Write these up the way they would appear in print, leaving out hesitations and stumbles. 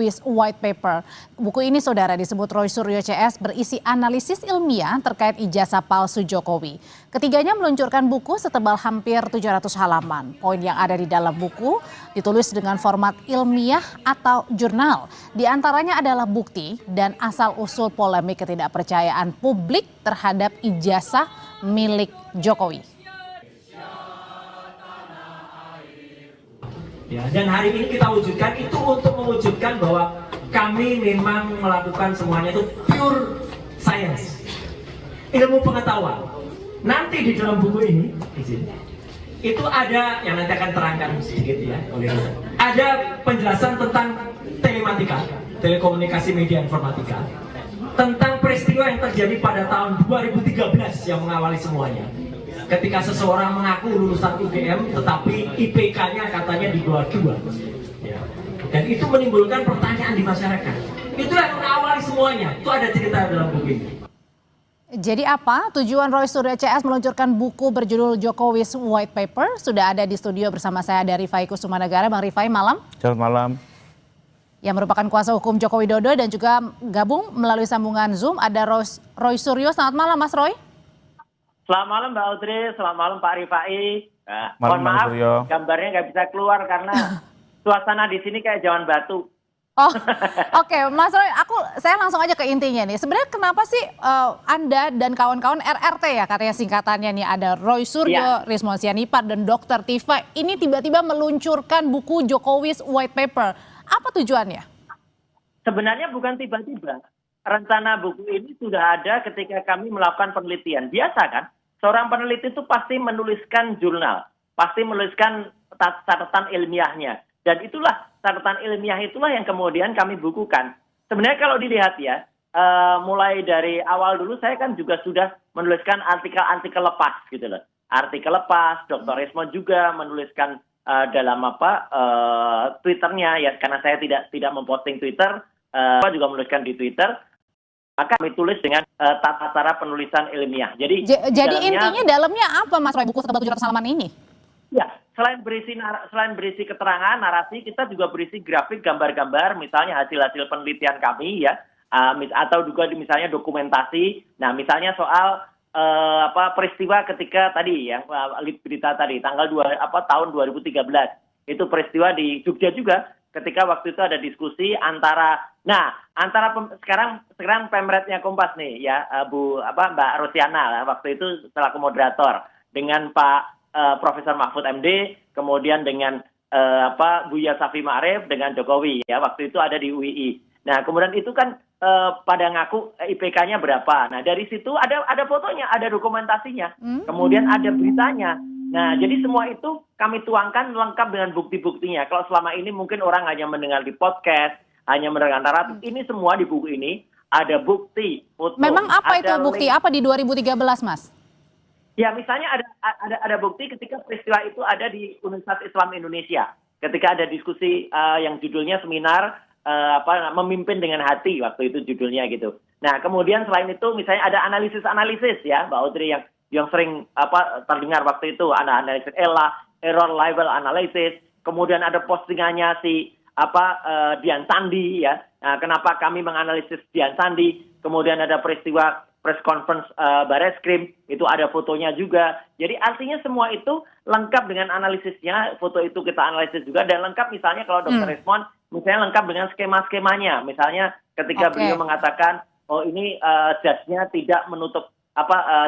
Jokowi's White Paper. Buku ini, saudara, disebut Roy Suryo CS, berisi analisis ilmiah terkait ijazah palsu Jokowi. Ketiganya meluncurkan buku setebal hampir 700 halaman. Poin yang ada di dalam buku ditulis dengan format ilmiah atau jurnal. Di antaranya adalah bukti dan asal-usul polemik ketidakpercayaan publik terhadap ijazah milik Jokowi. Ya, dan hari ini kita wujudkan itu untuk mewujudkan bahwa kami memang melakukan semuanya itu pure science, ilmu pengetahuan. Nanti di dalam buku ini itu ada yang nanti akan terangkan sedikit ya oleh kita. Ada penjelasan tentang telematika, telekomunikasi media informatika, tentang peristiwa yang terjadi pada tahun 2013 yang mengawali semuanya. Ketika seseorang mengaku lulusan UGM tetapi IPK-nya katanya di bawah 2. Ya. Dan itu menimbulkan pertanyaan di masyarakat. Itulah yang mengawali semuanya. Itu ada cerita dalam buku ini. Jadi apa tujuan Roy Suryo CS meluncurkan buku berjudul Jokowi's White Paper? Sudah ada di studio bersama saya dari Rifai Kusumanegara. Bang Rifai, malam. Selamat malam. Yang merupakan kuasa hukum Joko Widodo dan juga gabung melalui sambungan Zoom ada Roy Suryo. Selamat malam, Mas Roy. Selamat malam Mbak Audrey, selamat malam Pak Rifai. Mohon maaf, Suryo. gambarnya nggak bisa keluar karena suasana di sini kayak Jawan Batu. Oh, oke, Mas Roy, saya langsung aja ke intinya nih. Sebenarnya kenapa sih Anda dan kawan-kawan RRT ya katanya singkatannya nih, ada Roy Suryo, Rismon Sianipar dan Dr. Tifa ini tiba-tiba meluncurkan buku Jokowi's White Paper. Apa tujuannya? Sebenarnya bukan tiba-tiba. Rencana buku ini sudah ada ketika kami melakukan penelitian. Biasa kan? Seorang peneliti itu pasti menuliskan jurnal, pasti menuliskan catatan ilmiahnya. Dan itulah catatan ilmiah itulah yang kemudian kami bukukan. Sebenarnya kalau dilihat ya, mulai dari awal dulu saya kan juga sudah menuliskan artikel-artikel lepas gitu loh. Artikel lepas, Dr. Rismon juga menuliskan dalam Twitternya ya, karena saya tidak memposting Twitter, juga menuliskan di Twitter. Maka kami tulis dengan tata cara penulisan ilmiah. Jadi intinya dalamnya apa, Mas Roy, buku setebal 700 halaman ini? Ya, selain berisi keterangan, narasi, kita juga berisi grafik, gambar-gambar, misalnya hasil-hasil penelitian kami ya, atau juga misalnya dokumentasi. Nah, misalnya soal peristiwa ketika tadi yang berita tadi tanggal tahun 2013 itu peristiwa di Jogja juga. Ketika waktu itu ada diskusi antara sekarang pemretnya Kompas nih ya, Mbak Rosiana waktu itu selaku moderator dengan Pak Profesor Mahfud MD, kemudian dengan Buya Safi Ma'arif dengan Jokowi ya, waktu itu ada di UII. Nah, kemudian itu kan pada ngaku IPK-nya berapa. Nah, dari situ ada fotonya, ada dokumentasinya. Kemudian ada beritanya. Nah, jadi semua itu kami tuangkan lengkap dengan bukti-buktinya. Kalau selama ini mungkin orang hanya mendengar di podcast, hanya mendengar naratif, ini semua di buku ini ada bukti, foto. Memang apa itu bukti? Apa di 2013, Mas? Ya, misalnya ada bukti ketika peristiwa itu ada di Universitas Islam Indonesia. Ketika ada diskusi yang judulnya seminar memimpin dengan hati, waktu itu judulnya gitu. Nah, kemudian selain itu misalnya ada analisis ya, Mbak Audrey, yang sering terdengar waktu itu, ada analisis error level analysis, kemudian ada postingannya si Dian Sandi ya. Nah, kenapa kami menganalisis Dian Sandi? Kemudian ada peristiwa press conference Barreskrim, itu ada fotonya juga. Jadi artinya semua itu lengkap dengan analisisnya, foto itu kita analisis juga, dan lengkap misalnya kalau Dr. Rismon misalnya lengkap dengan skema-skemanya. Misalnya ketika beliau mengatakan, oh ini jasnya tidak menutup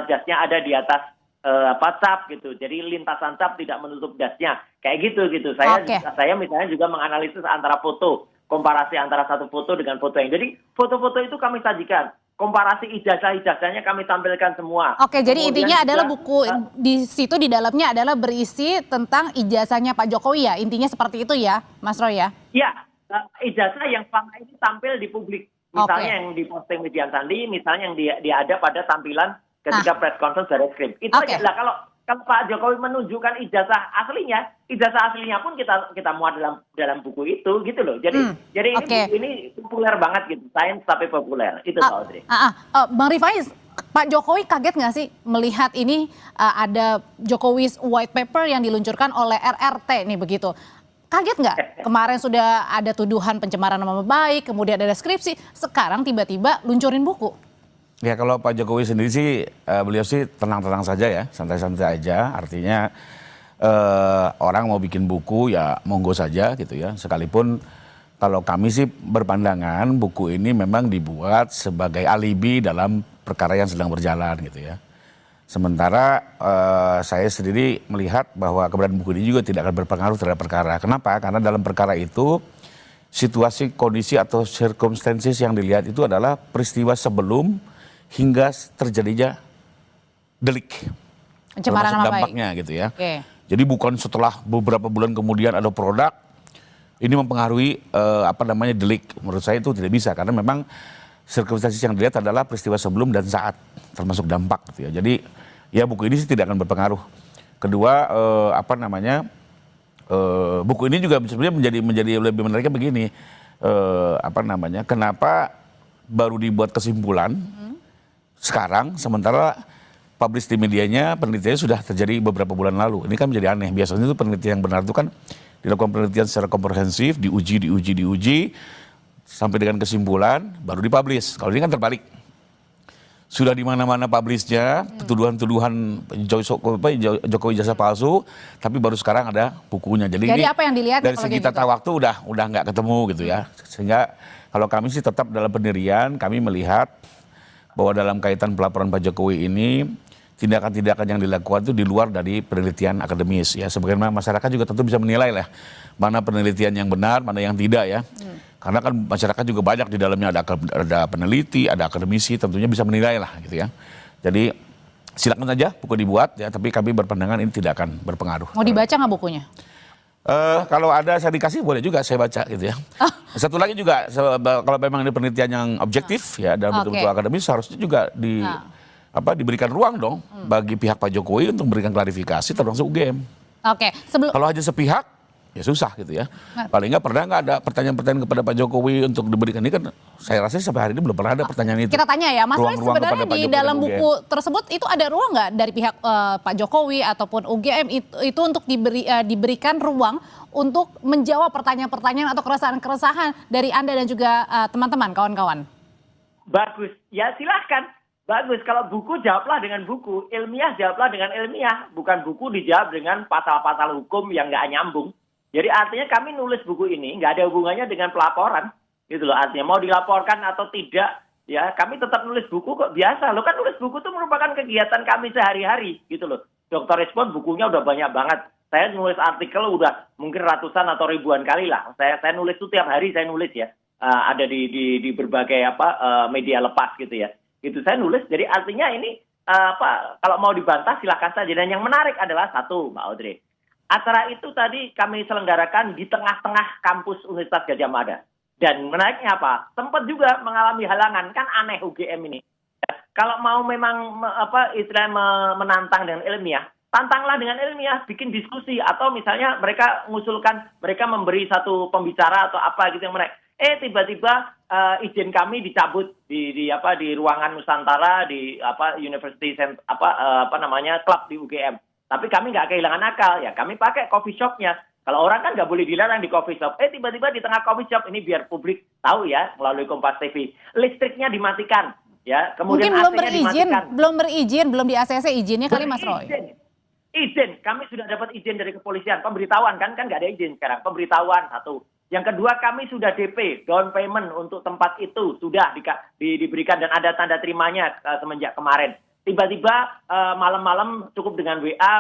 jasnya ada di atas cap gitu. Jadi lintasan cap tidak menutup jasnya. Kayak gitu. Saya misalnya juga menganalisis antara foto, komparasi antara satu foto dengan foto yang. Jadi foto-foto itu kami sajikan. Komparasi ijazah-ijazahnya kami tampilkan semua. Oke, jadi intinya adalah buku di situ di dalamnya adalah berisi tentang ijazahnya Pak Jokowi ya. Intinya seperti itu ya, Mas Roy ya? Iya, ijazah yang selama ini tampil di publik. Misalnya yang diposting Dian Sandi, misalnya yang dia ada pada tampilan ketika press conference Barreskrim. Itu aja lah. Kalau Pak Jokowi menunjukkan ijazah aslinya pun kita muat dalam buku itu gitu loh. Jadi ini populer banget gitu, sains tapi populer. Itu Pak Audrey. Bang Rifai, Pak Jokowi kaget nggak sih melihat ini ada Jokowi's White Paper yang diluncurkan oleh RRT nih begitu? Kaget nggak? Kemarin sudah ada tuduhan pencemaran nama baik, kemudian ada skripsi, sekarang tiba-tiba luncurin buku. Ya kalau Pak Jokowi sendiri sih, beliau sih tenang-tenang saja ya, santai-santai aja. Artinya orang mau bikin buku ya monggo saja gitu ya. Sekalipun kalau kami sih berpandangan buku ini memang dibuat sebagai alibi dalam perkara yang sedang berjalan gitu ya. Sementara saya sendiri melihat bahwa keberadaan buku ini juga tidak akan berpengaruh terhadap perkara. Kenapa? Karena dalam perkara itu situasi, kondisi atau circumstances yang dilihat itu adalah peristiwa sebelum hingga terjadinya delik. Pencemaran nama baik. Dampaknya gitu ya. Oke. Jadi bukan setelah beberapa bulan kemudian ada produk ini mempengaruhi delik. Menurut saya itu tidak bisa karena memang circumstances yang dilihat adalah peristiwa sebelum dan saat termasuk dampak gitu ya. Jadi ya buku ini sih tidak akan berpengaruh. Kedua buku ini juga sebenarnya menjadi lebih menariknya begini. Kenapa baru dibuat kesimpulan sekarang sementara publish di medianya penelitiannya sudah terjadi beberapa bulan lalu. Ini kan menjadi aneh. Biasanya itu penelitian yang benar itu kan dilakukan penelitian secara komprehensif, diuji sampai dengan kesimpulan baru dipublish. Kalau ini kan terbalik. Sudah di mana-mana publishnya, tuduhan-tuduhan Jokowi jasa palsu, tapi baru sekarang ada bukunya. Jadi ini apa yang dilihat dari segi tata waktu udah nggak ketemu gitu ya. Sehingga kalau kami sih tetap dalam pendirian, kami melihat bahwa dalam kaitan pelaporan Pak Jokowi ini tindakan-tindakan yang dilakukan itu di luar dari penelitian akademis ya. Sebagaimana masyarakat juga tentu bisa menilai lah mana penelitian yang benar, mana yang tidak ya. Karena kan masyarakat juga banyak di dalamnya ada peneliti, ada akademisi, tentunya bisa menilai lah gitu ya. Jadi silakan saja buku dibuat ya, tapi kami berpandangan ini tidak akan berpengaruh. Mau dibaca nggak bukunya? Kalau ada saya dikasih boleh juga saya baca gitu ya. Satu lagi juga kalau memang ini penelitian yang objektif ya dan betul-betul akademis harusnya juga diberikan ruang dong bagi pihak Pak Jokowi untuk memberikan klarifikasi termasuk UGM. Kalau hanya sepihak ya susah gitu ya. Paling nggak pernah nggak ada pertanyaan-pertanyaan kepada Pak Jokowi untuk diberikan ini kan saya rasa sampai hari ini belum pernah ada pertanyaan itu. Kita tanya ya Mas Roy, sebenarnya di dalam buku tersebut itu ada ruang nggak dari pihak Pak Jokowi ataupun UGM itu untuk diberikan ruang untuk menjawab pertanyaan-pertanyaan atau keresahan-keresahan dari Anda dan juga teman-teman, kawan-kawan? Bagus, ya silahkan. Bagus, kalau buku jawablah dengan buku, ilmiah jawablah dengan ilmiah, bukan buku dijawab dengan pasal-pasal hukum yang nggak nyambung. Jadi artinya kami nulis buku ini nggak ada hubungannya dengan pelaporan, gitu loh. Artinya mau dilaporkan atau tidak, ya kami tetap nulis buku kok biasa. Lo kan nulis buku itu merupakan kegiatan kami sehari-hari, gitu loh. Dr. Respon bukunya udah banyak banget. Saya nulis artikel udah mungkin ratusan atau ribuan kali lah. Saya nulis itu tiap hari saya nulis ya. Ada di berbagai media lepas gitu ya. Itu saya nulis. Jadi artinya ini kalau mau dibantah silahkan saja. Dan yang menarik adalah satu, Mbak Audrey. Acara itu tadi kami selenggarakan di tengah-tengah kampus Universitas Gadjah Mada. Dan menariknya apa? Sempat juga mengalami halangan. Kan aneh UGM ini. Ya, kalau mau memang istilahnya menantang dengan ilmiah, tantanglah dengan ilmiah, bikin diskusi. Atau misalnya mereka mengusulkan, mereka memberi satu pembicara atau apa gitu yang menarik. Tiba-tiba izin kami dicabut di ruangan Nusantara di University Club di UGM. Tapi kami nggak kehilangan akal ya. Kami pakai coffee shop-nya. Kalau orang kan nggak boleh dilarang di coffee shop. Tiba-tiba di tengah coffee shop ini biar publik tahu ya melalui Kompas TV. Listriknya dimatikan ya. Kemudian mungkin AC-nya belum berizin, belum di ACC izinnya kali Mas Roy. Izin, kami sudah dapat izin dari kepolisian. Pemberitahuan kan nggak ada izin sekarang. Pemberitahuan satu. Yang kedua kami sudah DP, down payment untuk tempat itu sudah diberikan dan ada tanda terimanya semenjak kemarin. Tiba-tiba malam-malam cukup dengan WA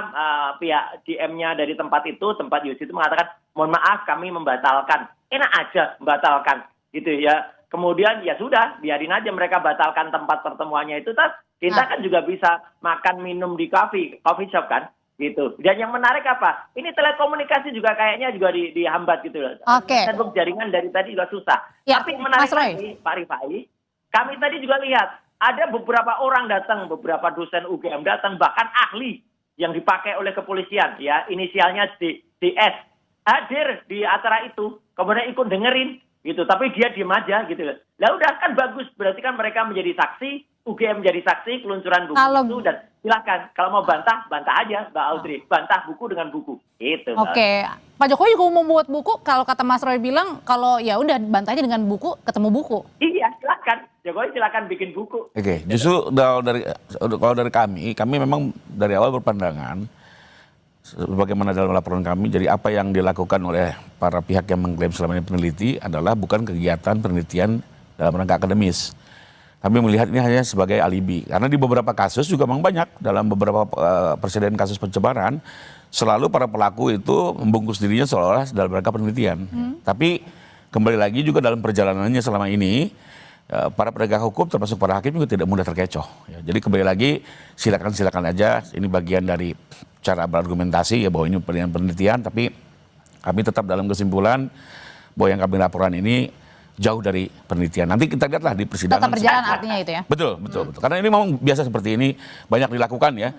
pihak GM-nya dari tempat Yus itu mengatakan, mohon maaf kami membatalkan. Enak aja membatalkan gitu ya. Kemudian ya sudah, biarin aja mereka batalkan tempat pertemuannya itu. Kita kan juga bisa makan minum di coffee shop kan. Gitu. Dan yang menarik apa? Ini telekomunikasi juga kayaknya juga dihambat gitu loh. Network jaringan dari tadi juga susah. Ya, tapi menarik lagi Pak Rifai, kami tadi juga lihat ada beberapa orang datang, beberapa dosen UGM datang, bahkan ahli yang dipakai oleh kepolisian, ya inisialnya DS, hadir di acara itu, kemudian ikut dengerin, gitu. Tapi dia diem aja, gitu. Lah udah kan bagus, berarti kan mereka menjadi saksi, UGM jadi saksi peluncuran buku Kalau- itu, dan silakan kalau mau bantah aja Mbak Audrey, bantah buku dengan buku gitu. Mbak. Oke, Pak Jokowi juga mau membuat buku. Kalau kata Mas Roy bilang, kalau ya udah bantahnya dengan buku, ketemu buku. Iya, silakan Jokowi silakan bikin buku. Oke, justru kalau dari kami memang dari awal berpandangan sebagaimana dalam laporan kami, jadi apa yang dilakukan oleh para pihak yang mengklaim selama ini peneliti adalah bukan kegiatan penelitian dalam rangka akademis. Kami melihat ini hanya sebagai alibi, karena di beberapa kasus juga memang banyak dalam beberapa presiden kasus pencemaran, selalu para pelaku itu membungkus dirinya seolah-olah dalam rangka penelitian. Tapi kembali lagi juga dalam perjalanannya selama ini, para penegak hukum termasuk para hakim juga tidak mudah terkecoh. Ya, jadi kembali lagi silakan aja, ini bagian dari cara berargumentasi ya bahwa ini penelitian, tapi kami tetap dalam kesimpulan bahwa yang kami laporan ini jauh dari penelitian. Nanti kita lihatlah di persidangan. Tetap berjalan artinya itu ya? Betul. Karena ini memang biasa seperti ini, banyak dilakukan ya.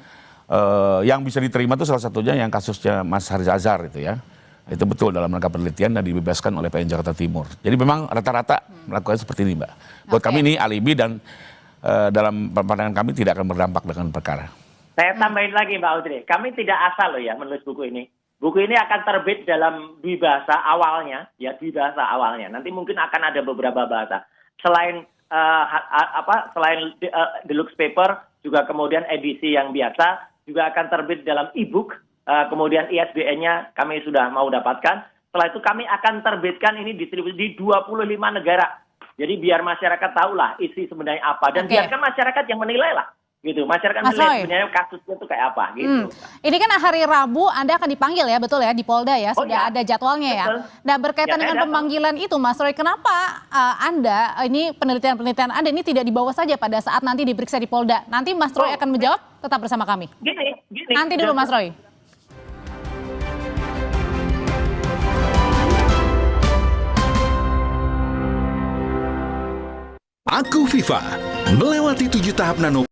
Yang bisa diterima itu salah satunya yang kasusnya Mas Haris Azhar itu ya. Itu betul dalam rangka penelitian dan dibebaskan oleh PN Jakarta Timur. Jadi memang rata-rata melakukan seperti ini, Mbak. Buat kami ini alibi dan dalam pandangan kami tidak akan berdampak dengan perkara. Saya tambahin lagi Mbak Audrey, kami tidak asal loh ya menulis buku ini. Buku ini akan terbit dalam dwibahasa awalnya, ya dwibahasa awalnya. Nanti mungkin akan ada beberapa bahasa. Selain selain deluxe paper, juga kemudian edisi yang biasa, juga akan terbit dalam e-book. Kemudian ISBN-nya kami sudah mau dapatkan. Setelah itu kami akan terbitkan ini distribusi di 25 negara. Jadi biar masyarakat tahulah isi sebenarnya apa, dan biarkan masyarakat yang menilai lah. Gitu, masyarakat Mas menilai Roy, sebenarnya kasusnya itu kayak apa gitu. Ini kan hari Rabu Anda akan dipanggil ya, betul ya, di Polda ya, Oh, sudah ya. ada jadwalnya ya. Betul. Nah, berkaitan Ya, dengan saya pemanggilan itu, Mas Roy, kenapa Anda, ini penelitian Anda ini tidak dibawa saja pada saat nanti diperiksa di Polda? Nanti Mas Roy akan menjawab, tetap bersama kami. Gini. Nanti dulu Mas Roy. Aku FIFA melewati 7 tahap nano